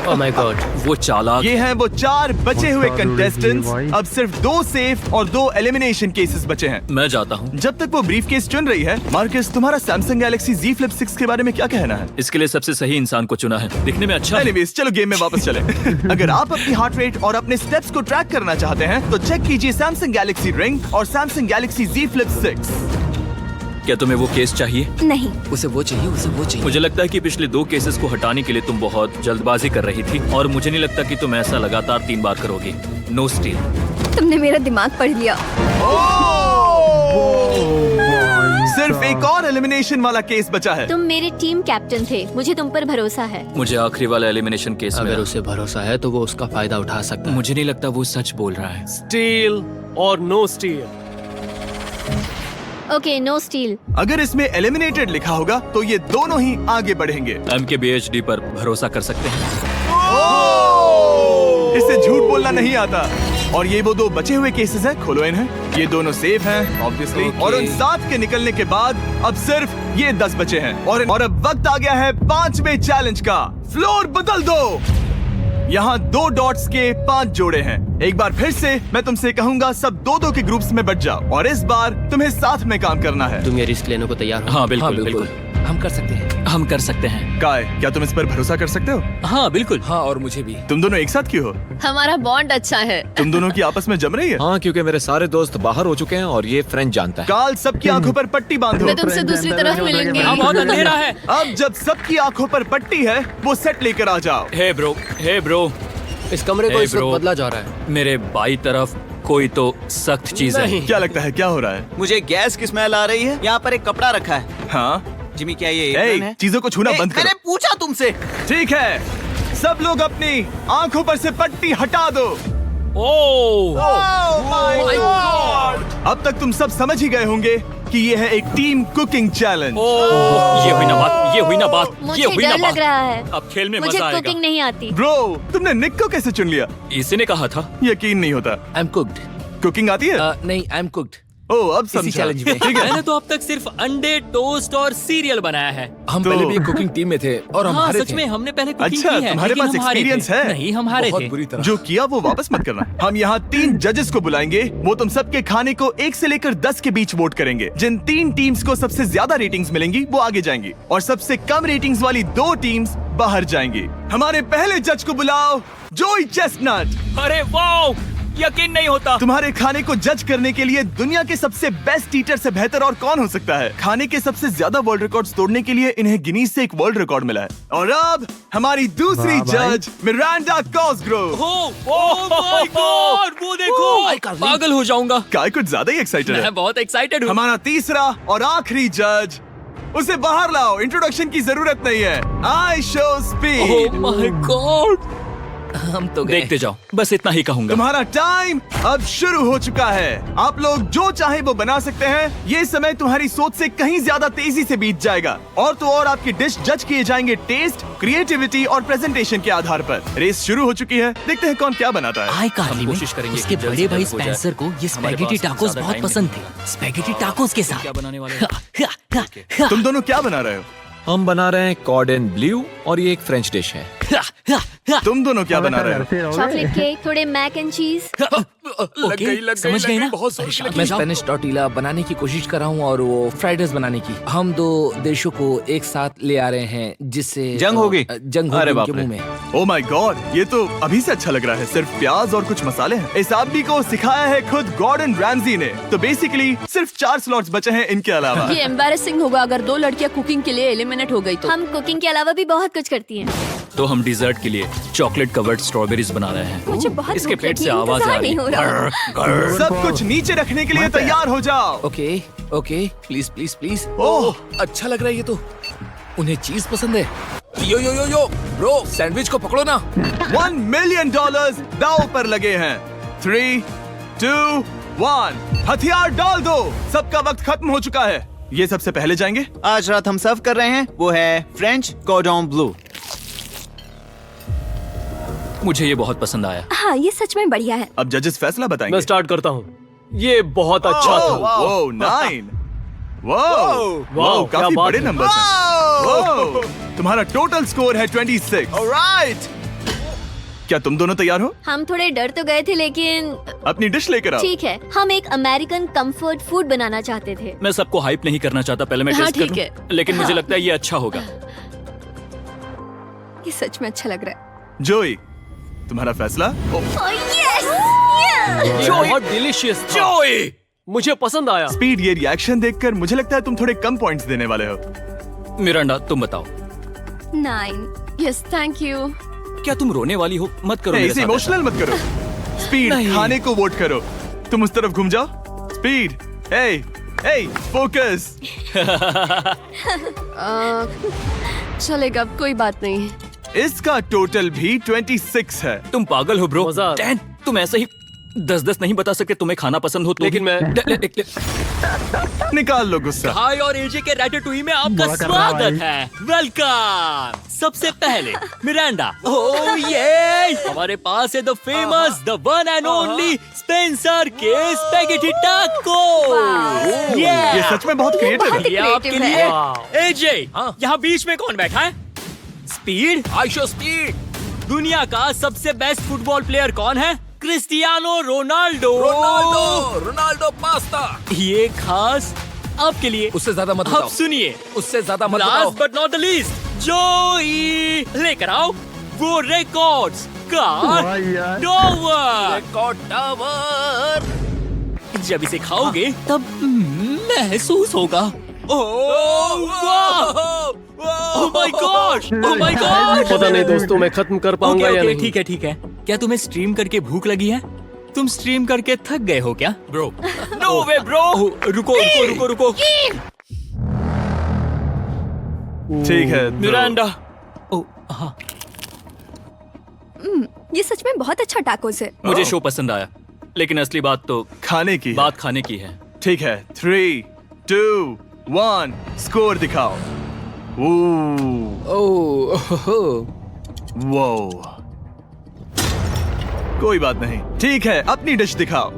Oh my God.
वो चालाक।
ये हैं वो 4 बचे हुए
बता दो
कंटेस्टेंट्स।
भाई।
अब सिर्फ 2 सेफ और 2 एलिमिनेशन केसेस बचे हैं।
मैं जाता हूँ।
जब तक वो ब्रीफ केस चुन रही है, मार्कस, तुम्हारा सैमसंग गैलेक्सी Z Flip 6 के बारे में क्या कहना है?
इसके लिए सबसे सही इंसान को चुना है। दिखने में अच्छा है।
एनीवेज, चलो गेम में वापस चले। अगर आप अपनी हार्ट रेट और अपने स्टेप्स को ट्रैक करना चाहते हैं, तो चेक कीजिए सैमसंग गैलेक्सी रिंग और सैमसंग गैलेक्सी Z Flip 6।
क्या तुम्हें वो केस चाहिए?
नहीं,
उसे वो चाहिए, उसे वो चाहिए।
मुझे लगता है कि पिछले 2 केसेस को हटाने के लिए तुम बहुत जल्दबाजी कर रही थी और मुझे नहीं लगता कि तुम ऐसा लगातार 3 बार करोगी। No steal.
तुमने मेरा दिमाग पढ़ लिया।
सिर्फ एक और एलिमिनेशन वाला केस बचा है।
तुम मेरे टीम कैप्टन थे, मुझे तुम पर भरोसा है।
मुझे आखिरी वाला एलिमिनेशन केस
अगर
में
उसे भरोसा है तो वो उसका फायदा उठा सकता है।
मुझे नहीं लगता वो सच बोल रहा है।
स्टील और no steal.
Okay, no steal.
अगर इसमें एलिमिनेटेड लिखा होगा तो ये दोनों ही आगे बढ़ेंगे।
MKBHD पर भरोसा कर सकते हैं।
इसे झूठ बोलना नहीं आता। और ये वो 2 बचे हुए केसेस हैं, खोलो इन्हें। ये दोनों सेफ हैं ऑब्वियसली। और उन 7 के निकलने के बाद अब सिर्फ ये 10 बचे हैं। और अब वक्त आ गया है 5वें चैलेंज का। फ्लोर बदल दो। यहाँ 2 डॉट्स के 5 जोड़े हैं। एक बार फिर से मैं तुमसे कहूंगा, सब 2-2 के ग्रुप्स में बट जाओ और इस बार तुम्हें साथ में काम करना है।
तुम ये रिस्क लेने को तैयार हो?
हाँ बिल्कुल, बिल्कुल।
हम कर सकते हैं।
हम कर सकते हैं।
काय, क्या तुम इस पर भरोसा कर सकते हो?
हाँ बिल्कुल। हाँ, और मुझे भी।
तुम दोनों एक साथ क्यों हो?
हमारा बॉन्ड अच्छा है।
तुम दोनों की आपस में जम रही है?
हाँ, क्योंकि मेरे सारे दोस्त बाहर हो चुके हैं और ये फ्रेंड जानता है।
काल, सबकी आंखों पर पट्टी बांधो।
मैं तुमसे दूसरी तरफ मिलूंगी।
बहुत अंधेरा है।
अब जब सबकी आंखों पर पट्टी है, वो सेट लेकर आ जाओ।
हे ब्रो,
इस कमरे को
Hey,
इस वक्त
bro.
बदला जा रहा है।
मेरे बाई तरफ कोई तो सख्त चीज है।
नहीं।
क्या लगता है क्या हो रहा है?
मुझे गैस की स्मेल आ रही है। यहाँ पर एक कपड़ा रखा है।
हाँ,
जिमी, क्या ये apron है?
चीजों को छूना बंद
मैंने
करो।
पूछा तुमसे।
ठीक है, सब लोग अपनी आंखों पर से पट्टी हटा दो। अब तक तुम सब समझ ही गए होंगे कि ये है एक टीम कुकिंग चैलेंज।
ये हुई ना बात।
मुझे डर लग रहा है।
अब खेल में
मुझे
मजा आएगा।
कुकिंग नहीं आती।
ब्रो, तुमने निक को कैसे चुन लिया?
इसी ने कहा था।
यकीन नहीं होता।
I am cooked.
कुकिंग आती है?
नहीं, आई एम कुक्ड।
ओह, अब समझा।
चैलेंज में।
ठीक है।
मैंने तो अब तक सिर्फ अंडे, टोस्ट और सीरियल बनाया है।
हम
तो-
पहले भी कुकिंग टीम में थे और हम
हाँ,
हारे
सच
थे।
में हमने पहले कुकिंग
अच्छा,
की है।
तुम्हारे
लेकिन
पास
हम हारे
experience
थे।
है?
नहीं, हम हारे
बहुत
थे।
बुरी तरह।
जो किया वो वापस मत करना। हम यहाँ 3 जजेस को बुलाएंगे। वो तुम सबके खाने को 1 से लेकर 10 के बीच वोट करेंगे। जिन 3 टीम्स को सबसे ज्यादा रेटिंग्स मिलेंगी वो आगे जाएंगी और सबसे कम रेटिंग्स वाली 2 टीम्स बाहर जाएंगी। हमारे पहले जज को बुलाओ, जोई चेस्टनट।
अरे वाओ, यकीन नहीं होता।
तुम्हारे खाने को जज करने के लिए दुनिया के सबसे बेस्ट ईटर से बेहतर और कौन हो सकता है? खाने के सबसे ज्यादा वर्ल्ड रिकॉर्ड्स तोड़ने के लिए इन्हें गिनीज से एक वर्ल्ड रिकॉर्ड मिला है। और अब हमारी दूसरी
वाह भाई।
जज मिरांडा कॉसग्रोव।
ओह माय गॉड, वो देखो। पागल हो जाऊंगा।
काय कुछ ज्यादा ही एक्साइटेड है।
मैं बहुत एक्साइटेड हूँ।
हमारा तीसरा और आखिरी जज, उसे बाहर लाओ। इंट्रोडक्शन की जरूरत नहीं है। I show speed.
Oh my God.
हम तो गए।
देखते जाओ, बस इतना ही कहूंगा।
तुम्हारा टाइम अब शुरू हो चुका है। आप लोग जो चाहे वो बना सकते हैं। ये समय तुम्हारी सोच से कहीं ज्यादा तेजी से बीत जाएगा। और तो और आपकी डिश जज किए जाएंगे टेस्ट, क्रिएटिविटी और प्रेजेंटेशन के आधार पर। रेस शुरू हो चुकी है। देखते हैं कौन क्या बनाता है।
हाय कार्ली,
हम कोशिश करेंगे
उसके
कि जल्द
बड़े
से
भाई
जल्द हो जाए।
स्पेंसर को ये
हमारे
स्पैगेटी
पास
टाकोस
ज्यादा
बहुत
टाइम
पसंद
नहीं
थे। स्पैगेटी टाकोस के साथ
क्या बनाने वाले हैं?
तुम दोनों क्या बना रहे हो?
हम बना रहे हैं कॉर्ड एंड ब्लू और ये एक फ्रेंच डिश है।
तुम दोनों क्या बना रहे हो?
चॉकलेट केक, थोड़े मैक एंड चीज।
समझ गए ना?
बहुत सारी
मैं स्पेनिश टॉर्टिला बनाने की कोशिश कर रहा हूँ और वो फ्राइड राइस बनाने की। हम दो देशों को एक साथ ले आ रहे हैं जिससे
जंग होगी।
जंग
अरे
होगी
बाप
उनके
रे।
मुंह में।
ओ माय गॉड, ये तो अभी से अच्छा लग रहा है। सिर्फ प्याज और कुछ मसाले हैं। इस आदमी को सिखाया है खुद गॉर्डन रैमजी ने। तो बेसिकली सिर्फ 4 स्लॉट्स बचे हैं इनके अलावा।
ये एम्बैरेसिंग होगा अगर 2 लड़कियां कुकिंग के लिए एलिमिनेट हो गई तो।
हम कुकिंग के अलावा भी बहुत कुछ करती हैं।
तो हम डिजर्ट के लिए चॉकलेट कवर्ड स्ट्रॉबेरीज बना रहे हैं।
मुझे बहुत
इसके
भूख
पेट
लगी
से
है,
आवाज आ
इंतजार
रही
नहीं हो रहा।
सब कुछ नीचे रखने के लिए तैयार हो जाओ।
Okay okay, please please please.
Oh,
अच्छा लग रहा है ये तो। उन्हें चीज पसंद है। यो यो यो यो ब्रो, सैंडविच को पकड़ो ना।
$1 मिलियन दांव पर लगे हैं। 3, 2, 1, हथियार डाल दो। सबका वक्त खत्म हो चुका है। ये सबसे पहले जाएंगे।
आज रात हम सर्व कर रहे हैं वो है फ्रेंच कॉर्डन ब्लू।
मुझे ये बहुत पसंद आया।
हाँ, ये सच में बढ़िया है।
अब जजेस फैसला बताएंगे।
मैं स्टार्ट करता हूँ। ये बहुत अच्छा था।
वो 9। वाओ,
क्या
काफी
बात
बड़े
है।
नंबर्स हैं। वाओ, तुम्हारा टोटल स्कोर है 26।
ऑलराइट।
क्या तुम दोनों तैयार हो?
हम थोड़े डर तो गए थे लेकिन
अपनी डिश लेकर आओ।
ठीक है। हम एक अमेरिकन कंफर्ट फूड बनाना चाहते थे।
मैं सबको हाइप नहीं करना चाहता, पहले मैं
हाँ,
टेस्ट
ठीक
करूं।
है।
लेकिन मुझे लगता है ये अच्छा होगा।
ये सच में अच्छा लग रहा है।
जोई, तुम्हारा फैसला?
ये बहुत डिलीशियस था। मुझे पसंद आया।
स्पीड, ये रिएक्शन देखकर मुझे लगता है तुम थोड़े कम पॉइंट्स देने वाले हो।
मिरांडा, तुम बताओ।
9। Yes, thank you.
क्या तुम रोने वाली हो? मत करो मेरे
इसे
साथ
इमोशनल मत करो। स्पीड,
नहीं।
खाने को वोट करो। तुम उस तरफ घूम जाओ। स्पीड, ए, फोकस।
चलेगा, कोई बात नहीं।
इसका टोटल भी 26 है।
तुम पागल हो ब्रो।
मजा आ रहा है।
10, तुम ऐसे ही 10-10 नहीं बता सकते। तुम्हें खाना पसंद हो तो
लेकिन
भी।
मैं
निकाल लो गुस्सा।
हाय और एजे के रैटेटुई में आपका
बुरा कर रहा है
स्वागत है। वेलकम। सबसे पहले मिरांडा। ओह ये हमारे पास है the famous, the one and only Spencer के स्पैगेटी टाको।
ये सच में बहुत क्रिएटिव है।
ये आपके
creative
लिए।
है।
एजे, यहाँ बीच में कौन बैठा है? स्पीड।
ISEER speed.
दुनिया का सबसे बेस्ट फुटबॉल प्लेयर कौन है? Cristiano Ronaldo.
Ronaldo pasta.
ये खास आपके लिए।
उससे ज्यादा मत
अब
बताओ।
सुनिए,
उससे ज्यादा मत बताओ।
Last but not the least, जोई लेकर आओ वो रिकॉर्ड्स का
वाह यार।
टॉवर।
Record tower.
जब इसे खाओगे तब महसूस होगा। Oh my God, oh my God.
पता नहीं दोस्तों, मैं खत्म कर पाऊंगा या नहीं।
ठीक है ठीक है। क्या तुम्हें स्ट्रीम करके भूख लगी है? तुम स्ट्रीम करके थक गए हो क्या?
Bro,
no way bro. रुको रुको रुको रुको।
ठीक है तो-
मिरांडा। ओह हाँ,
ये सच में बहुत अच्छा टाकोस है।
मुझे शो पसंद आया, लेकिन असली बात तो
खाने की है।
बात खाने की है।
ठीक है। 3, 2, 1, स्कोर दिखाओ। वो कोई बात नहीं। ठीक है, अपनी डिश दिखाओ।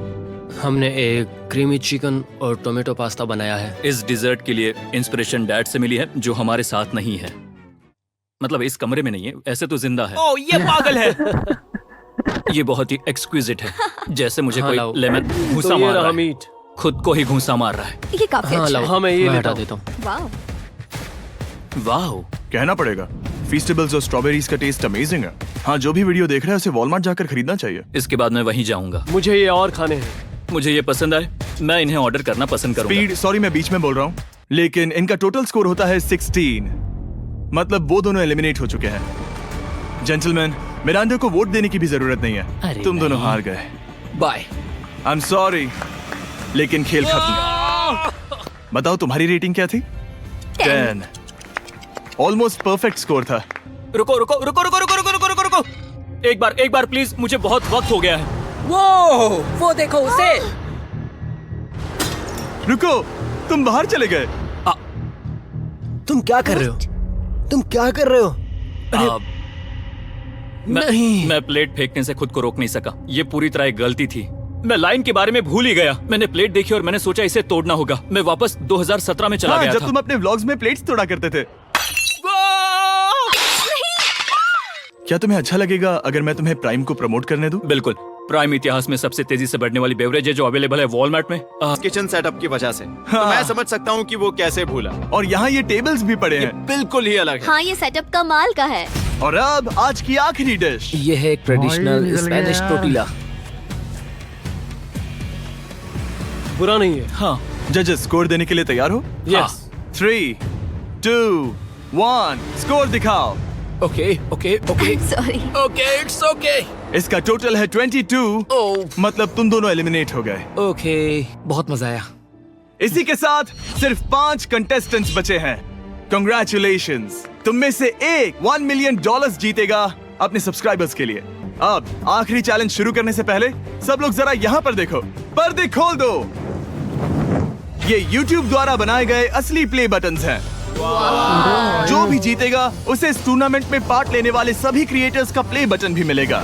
हमने एक क्रीमी चिकन और टोमेटो पास्ता बनाया है।
इस डिजर्ट के लिए इंस्पिरेशन डैड से मिली है, जो हमारे साथ नहीं है। मतलब इस कमरे में नहीं है, ऐसे तो जिंदा है।
ओह ये पागल है।
ये बहुत ही एक्सक्विजिट है, जैसे मुझे
हाँ,
कोई
लाओ।
लेमन घूसा
तो ये
मार रहा
रहा
है।
मीट।
खुद को ही घूसा मार रहा है।
ये काफी
हाँ
अच्छा
लाओ।
है।
हाँ, मैं ये हटा लेता देता हूँ।
वाह।
वाह,
कहना पड़ेगा, फीस्टेबल्स और स्ट्रॉबेरीज का टेस्ट अमेजिंग है। हाँ, जो भी वीडियो देख रहा है उसे वॉलमार्ट जाकर खरीदना चाहिए।
इसके बाद मैं वहीं जाऊंगा।
मुझे ये और खाने हैं।
मुझे ये पसंद आए, मैं इन्हें ऑर्डर करना पसंद करूंगा।
स्पीड, सॉरी मैं बीच में बोल रहा हूँ, लेकिन इनका टोटल स्कोर होता है 16। मतलब वो दोनों एलिमिनेट हो चुके हैं। जेंटलमैन, मिरांडा को वोट देने की भी जरूरत नहीं है। तुम दोनों हार गए।
बाय।
आई एम सॉरी, लेकिन खेल खत्म। बताओ तुम्हारी रेटिंग क्या थी? 10। ऑलमोस्ट परफेक्ट स्कोर था।
रुको रुको रुको रुको रुको रुको रुको रुको रुको। एक बार प्लीज, मुझे बहुत वक्त हो गया है।
वो देखो उसे।
रुको, तुम बाहर चले गए।
तुम क्या कर रहे हो? तुम क्या कर रहे हो?
मैं प्लेट फेंकने से खुद को रोक नहीं सका। ये पूरी तरह एक गलती थी। मैं लाइन के बारे में भूल ही गया। मैंने प्लेट देखी और मैंने सोचा इसे तोड़ना होगा। मैं वापस 2017 में चला
हाँ,
गया
जब
था।
तुम अपने व्लॉग्स में प्लेट्स तोड़ा करते थे। क्या तुम्हें अच्छा लगेगा अगर मैं तुम्हें प्राइम को प्रमोट करने दूं?
बिल्कुल। प्राइम इतिहास में सबसे तेजी से बढ़ने वाली बेवरेज है जो अवेलेबल है वॉलमार्ट में।
किचन सेटअप की वजह से तो मैं समझ सकता हूँ कि वो कैसे भूला।
और यहाँ ये टेबल्स भी पड़े हैं।
बिल्कुल ही अलग है।
हाँ, ये सेटअप कमाल का है।
और अब आज की आखिरी डिश।
ये है एक ट्रेडिशनल स्पेनिश टोर्टिला।
बुरा नहीं है।
हाँ।
जजेस स्कोर देने के लिए तैयार हो?
यस।
3, 2, 1 स्कोर दिखाओ।
Okay okay okay
sorry.
Okay it's okay.
इसका टोटल है 22। मतलब तुम दोनों एलिमिनेट हो गए।
ओके, बहुत मजा आया।
इसी के साथ सिर्फ 5 कंटेस्टेंट्स बचे हैं। कंग्रेचुलेशंस, तुम में से एक $1 मिलियन जीतेगा अपने सब्सक्राइबर्स के लिए। अब आखिरी चैलेंज शुरू करने से पहले सब लोग जरा यहाँ पर देखो। पर्दे खोल दो। ये YouTube द्वारा बनाए गए असली प्ले बटन्स हैं। जो भी जीतेगा उसे इस टूर्नामेंट में पार्ट लेने वाले सभी क्रिएटर्स का प्ले बटन भी मिलेगा।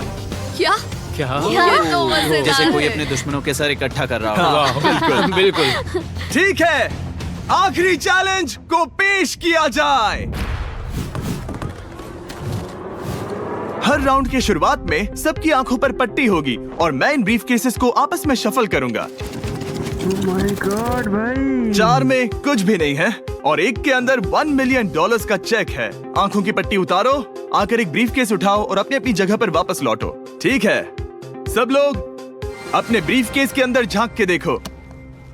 क्या
क्या?
ये तो मजेदार
जैसे कोई
है।
अपने दुश्मनों के सर इकट्ठा कर रहा हो।
हाँ, बिल्कुल
बिल्कुल।
ठीक है, आखिरी चैलेंज को पेश किया जाए। हर राउंड की शुरुआत में सबकी आंखों पर पट्टी होगी और मैं इन ब्रीफ केसेस को आपस में शफल करूंगा।
माय गॉड भाई,
4 में कुछ भी नहीं है और एक के अंदर $1 मिलियन का चेक है। आंखों की पट्टी उतारो, आकर एक ब्रीफ केस उठाओ और अपनी अपनी जगह पर वापस लौटो। ठीक है, सब लोग अपने ब्रीफ केस के अंदर झांक के देखो।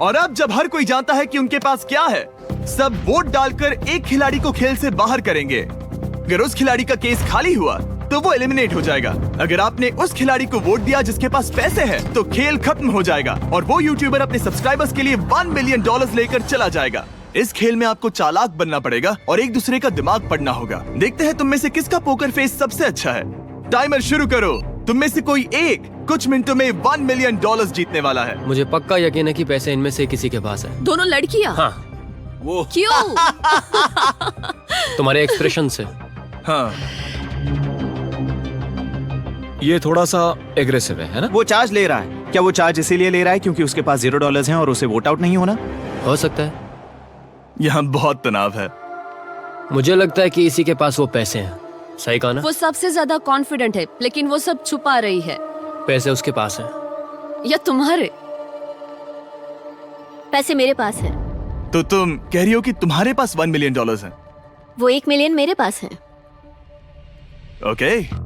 और अब जब हर कोई जानता है कि उनके पास क्या है, सब वोट डालकर एक खिलाड़ी को खेल से बाहर करेंगे। अगर उस खिलाड़ी का केस खाली हुआ तो वो एलिमिनेट हो जाएगा। अगर आपने उस खिलाड़ी को वोट दिया जिसके पास पैसे हैं, तो खेल खत्म हो जाएगा और वो यूट्यूबर अपने सब्सक्राइबर्स के लिए $1 मिलियन लेकर चला जाएगा। इस खेल में आपको चालाक बनना पड़ेगा और एक दूसरे का दिमाग पढ़ना होगा। देखते हैं तुम में से किसका पोकर फेस सबसे अच्छा है। टाइमर शुरू करो। तुम में से कोई एक कुछ मिनटों में $1 मिलियन जीतने वाला है।
मुझे पक्का यकीन है कि पैसे इनमें से किसी के पास है।
दोनों लड़कियां?
हाँ।
वो
क्यों?
तुम्हारे एक्सप्रेशन से।
हाँ,
ये थोड़ा सा एग्रेसिव है ना?
वो चार्ज ले रहा है। क्या वो चार्ज इसीलिए ले रहा है क्योंकि उसके पास $0 हैं और उसे वोट आउट नहीं होना?
हो सकता है।
यहाँ बहुत तनाव है।
मुझे लगता है कि इसी के पास वो पैसे हैं। सही कहा ना?
वो सबसे ज्यादा कॉन्फिडेंट है, लेकिन वो सब छुपा रही है।
पैसे उसके पास हैं।
या तुम्हारे?
पैसे मेरे पास है।
तो तुम कह रही हो कि तुम्हारे पास $1 मिलियन है?
वो 1 मिलियन मेरे पास है।
ओके।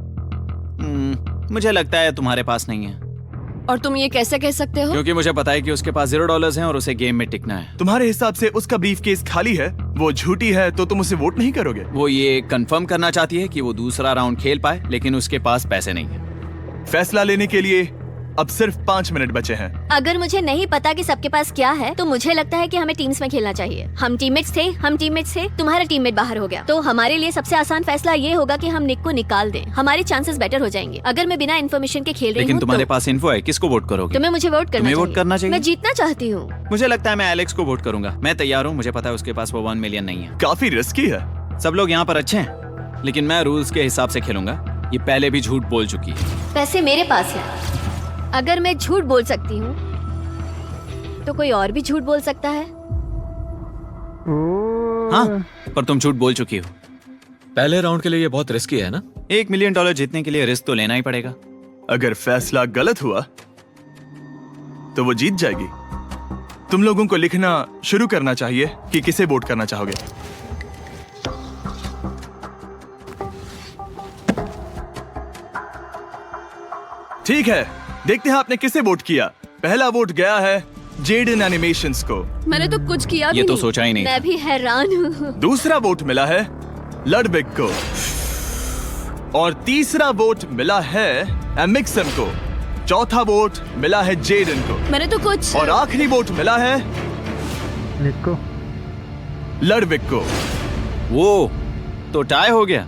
मुझे लगता है तुम्हारे पास नहीं है।
और तुम ये कैसे कह सकते हो?
क्योंकि मुझे पता है कि उसके पास $0 हैं और उसे गेम में टिकना है।
तुम्हारे हिसाब से उसका ब्रीफ केस खाली है, वो झूठी है, तो तुम उसे वोट नहीं करोगे?
वो ये कंफर्म करना चाहती है कि वो दूसरा राउंड खेल पाए, लेकिन उसके पास पैसे नहीं है।
फैसला लेने के लिए अब सिर्फ 5 मिनट बचे हैं।
अगर मुझे नहीं पता कि सबके पास क्या है, तो मुझे लगता है कि हमें टीम्स में खेलना चाहिए। हम टीममेट्स थे, तुम्हारा टीममेट बाहर हो गया, तो हमारे लिए सबसे आसान फैसला ये होगा कि हम निक को निकाल दें। हमारे चांसेस बेटर हो जाएंगे। अगर मैं बिना इन्फॉर्मेशन के खेल रही
लेकिन
हूँ
तुम्हारे
तो
पास इन्फो है, किसको वोट करोगे?
तुम्हें मुझे वोट करना
तुम्हें
चाहिए।
वोट करना चाहिए?
मैं जीतना चाहती हूँ।
मुझे लगता है मैं एलेक्स को वोट करूंगा। मैं तैयार हूँ। मुझे पता है उसके पास वो 1 मिलियन नहीं है।
काफी रिस्की है।
सब लोग यहाँ पर अच्छे हैं, लेकिन मैं रूल्स के हिसाब से खेलूंगा। ये पहले भी झूठ बोल चुकी है।
पैसे मेरे पास है। अगर मैं झूठ बोल सकती हूँ, तो कोई और भी झूठ बोल सकता है।
हाँ, पर तुम झूठ बोल चुकी हो।
पहले राउंड के लिए ये बहुत रिस्की है ना?
$1 मिलियन जीतने के लिए रिस्क तो लेना ही पड़ेगा।
अगर फैसला गलत हुआ तो वो जीत जाएगी। तुम लोगों को लिखना शुरू करना चाहिए कि किसे वोट करना चाहोगे। ठीक है, देखते हैं आपने किसे वोट किया। पहला वोट गया है जेडन एनिमेशंस को।
मैंने तो कुछ किया भी
ये तो
नहीं।
सोचा ही नहीं।
मैं भी हैरान हूँ।
दूसरा वोट मिला है लडविक को और तीसरा वोट मिला है एमिक्सन को। चौथा वोट मिला है जेडन को
मैंने तो कुछ।
और आखिरी वोट मिला है
निक को।
लडविक को।
वो तो टाई हो गया।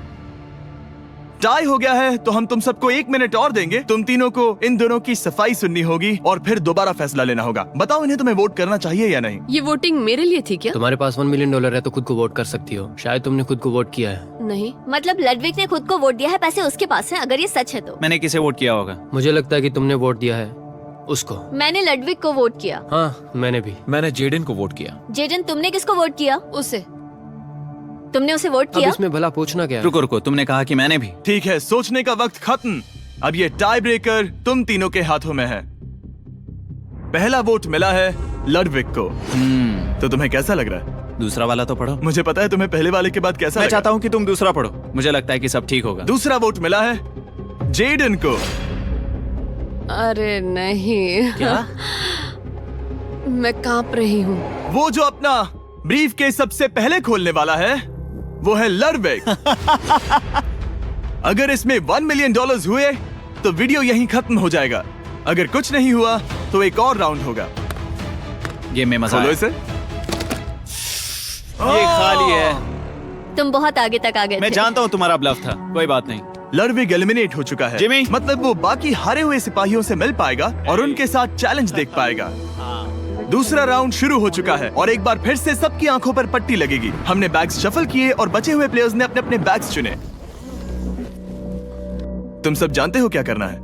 टाई हो गया है तो हम तुम सबको 1 मिनट और देंगे। तुम तीनों को इन दोनों की सफाई सुननी होगी और फिर दोबारा फैसला लेना होगा। बताओ इन्हें तुम्हें वोट करना चाहिए या नहीं।
ये वोटिंग मेरे लिए थी क्या?
तुम्हारे पास $1 मिलियन है तो खुद को वोट कर सकती हो। शायद तुमने खुद को वोट किया है।
नहीं।
मतलब लडविक ने खुद को वोट दिया है, पैसे उसके पास है। अगर ये सच है तो
मैंने किसे वोट किया होगा?
मुझे लगता है कि तुमने वोट दिया है उसको।
मैंने लडविक को वोट किया।
हाँ, मैंने भी।
मैंने जेडन को वोट किया।
जेडन, तुमने किसको वोट किया?
उसे।
तुमने उसे वोट
अब
किया?
इसमें भला पूछना क्या है?
रुको रुको, तुमने कहा कि मैंने भी।
ठीक है, सोचने का वक्त खत्म। अब ये टाई ब्रेकर तुम तीनों के हाथों में है। पहला वोट मिला है लडविक को। तो तुम्हें कैसा लग रहा है?
दूसरा वाला तो पढ़ो।
मुझे पता है तुम्हें पहले वाले के बाद कैसा
मैं
लगा।
चाहता हूँ कि तुम दूसरा पढ़ो। मुझे लगता है कि सब ठीक होगा।
दूसरा वोट मिला है जेडन को।
अरे नहीं।
क्या?
मैं कांप रही हूँ।
वो जो अपना ब्रीफ केस सबसे पहले खोलने वाला है वो है लडविक। अगर इसमें $1 मिलियन हुए तो वीडियो यहीं खत्म हो जाएगा। अगर कुछ नहीं हुआ तो एक और राउंड होगा।
गेम में मजा
खोलो
आया।
इसे।
ये खाली है।
तुम बहुत आगे तक आ गए
मैं
थे।
जानता हूँ तुम्हारा ब्लफ था, कोई बात नहीं।
लडविक एलिमिनेट हो चुका है।
जिमी।
मतलब वो बाकी हारे हुए सिपाहियों से मिल पाएगा और उनके साथ चैलेंज देख पाएगा। दूसरा राउंड शुरू हो चुका है और एक बार फिर से सबकी आंखों पर पट्टी लगेगी। हमने बैग्स शफल किए और बचे हुए प्लेयर्स ने अपने अपने बैग्स चुने। तुम सब जानते हो क्या करना है।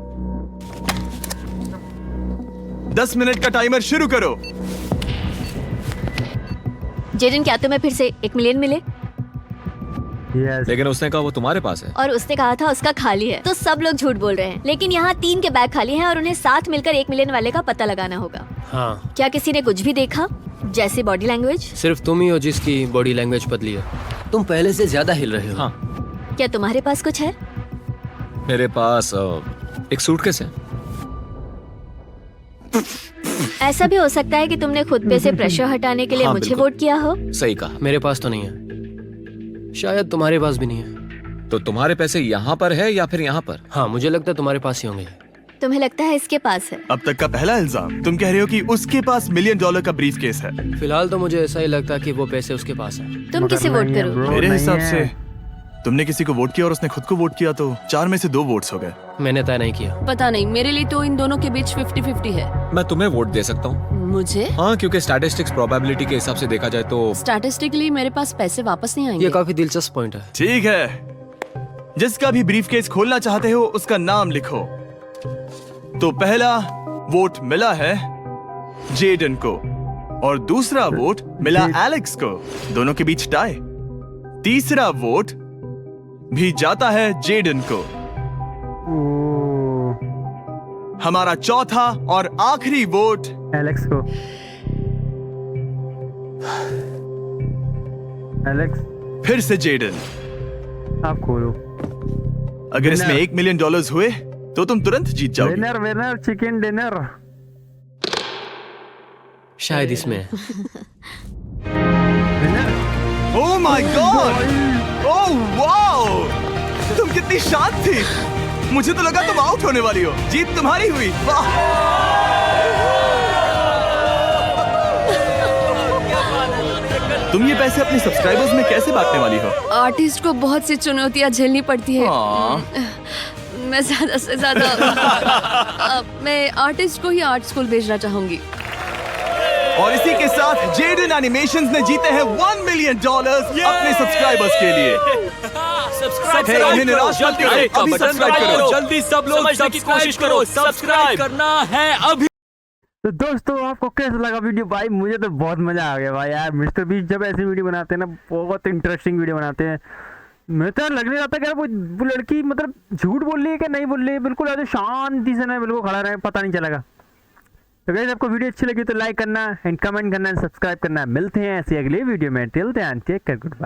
10 मिनट का टाइमर शुरू करो।
जेडन, क्या तुम्हें फिर से 1 मिलियन मिले?
Yes.
लेकिन उसने कहा वो तुम्हारे पास है।
और उसने कहा था उसका खाली है। तो सब लोग झूठ बोल रहे हैं। लेकिन यहाँ 3 के बैग खाली हैं और उन्हें साथ मिलकर 1 मिलियन वाले का पता लगाना होगा।
हाँ,
क्या किसी ने कुछ भी देखा, जैसे बॉडी लैंग्वेज?
सिर्फ तुम ही हो जिसकी बॉडी लैंग्वेज बदली है। तुम पहले से ज्यादा हिल रहे हो।
हाँ।
क्या तुम्हारे पास कुछ है?
मेरे पास एक सूटकेस है।
ऐसा भी हो सकता है कि तुमने खुद पे से प्रेशर हटाने के लिए
हाँ,
मुझे
बिल्कुल।
वोट किया हो।
सही कहा।
मेरे पास तो नहीं है, शायद तुम्हारे पास भी नहीं है।
तो तुम्हारे पैसे यहाँ पर है या फिर यहाँ पर?
हाँ, मुझे लगता है तुम्हारे पास ही होंगे।
तुम्हें लगता है इसके पास है?
अब तक का पहला इल्जाम। तुम कह रहे हो कि उसके पास $1 मिलियन का ब्रीफ केस है।
फिलहाल तो मुझे ऐसा ही लगता है कि वो पैसे उसके पास है।
तुम किसे वोट करो?
मेरे हिसाब से तुमने किसी को वोट किया और उसने खुद को वोट किया तो 4 में से 2 वोट्स हो गए।
मैंने तय नहीं किया।
पता नहीं, मेरे लिए तो इन दोनों के बीच 50-50 है।
मैं तुम्हें वोट दे सकता हूँ।
मुझे?
हाँ, क्योंकि स्टैटिस्टिक्स प्रोबेबिलिटी के हिसाब से देखा जाए तो
स्टैटिस्टिकली मेरे पास पैसे वापस नहीं आएंगे।
ये काफी दिलचस्प पॉइंट है।
ठीक है, जिसका भी ब्रीफ केस खोलना चाहते हो उसका नाम लिखो। तो पहला वोट मिला है जेडन को और दूसरा वोट मिला एलेक्स को। दोनों के बीच टाई। तीसरा वोट भी जाता है जेडन को। हमारा चौथा और आखिरी वोट
एलेक्स को। एलेक्स,
फिर से जेडन।
आप खोलो।
अगर इसमें $1 मिलियन हुए तो तुम तुरंत जीत जाओगे।
Winner winner chicken dinner.
शायद इसमें है।
Oh my God! Oh wow! तुम कितनी शांत थी। मुझे तो लगा तुम आउट होने वाली हो। जीत तुम्हारी हुई। वाह! तुम ये पैसे अपने सब्सक्राइबर्स में कैसे बांटने वाली हो?
आर्टिस्ट को बहुत सी चुनौतियाँ झेलनी पड़ती है। मैं ज्यादा से ज्यादा मैं आर्टिस्ट को ही आर्ट स्कूल भेजना चाहूंगी।
और इसी के साथ जेडन एनिमेशंस ने जीते हैं $1 मिलियन अपने सब्सक्राइबर्स के लिए। Hey, उन्हें निराश मत करो, अभी सब्सक्राइब करो।
जल्दी सब लोग समझने की कोशिश करो। सब्सक्राइब करना है अभी।
तो दोस्तों, आपको कैसा लगा वीडियो? भाई मुझे तो बहुत मजा आ गया भाई यार। मिस्टर बीस्ट जब ऐसी वीडियो बनाते हैं ना, बहुत इंटरेस्टिंग वीडियो बनाते हैं। मैं तो लग नहीं रहा था कि वो लड़की मतलब झूठ बोल रही है कि नहीं बोल रही है। बिल्कुल ऐसे शांति से ना बिल्कुल खड़ा रहे, पता नहीं चलेगा। तो गाइस, आपको वीडियो अच्छी लगी तो लाइक करना एंड कमेंट करना एंड सब्सक्राइब करना। मिलते हैं ऐसी अगली वीडियो में। Till then take care, good bye.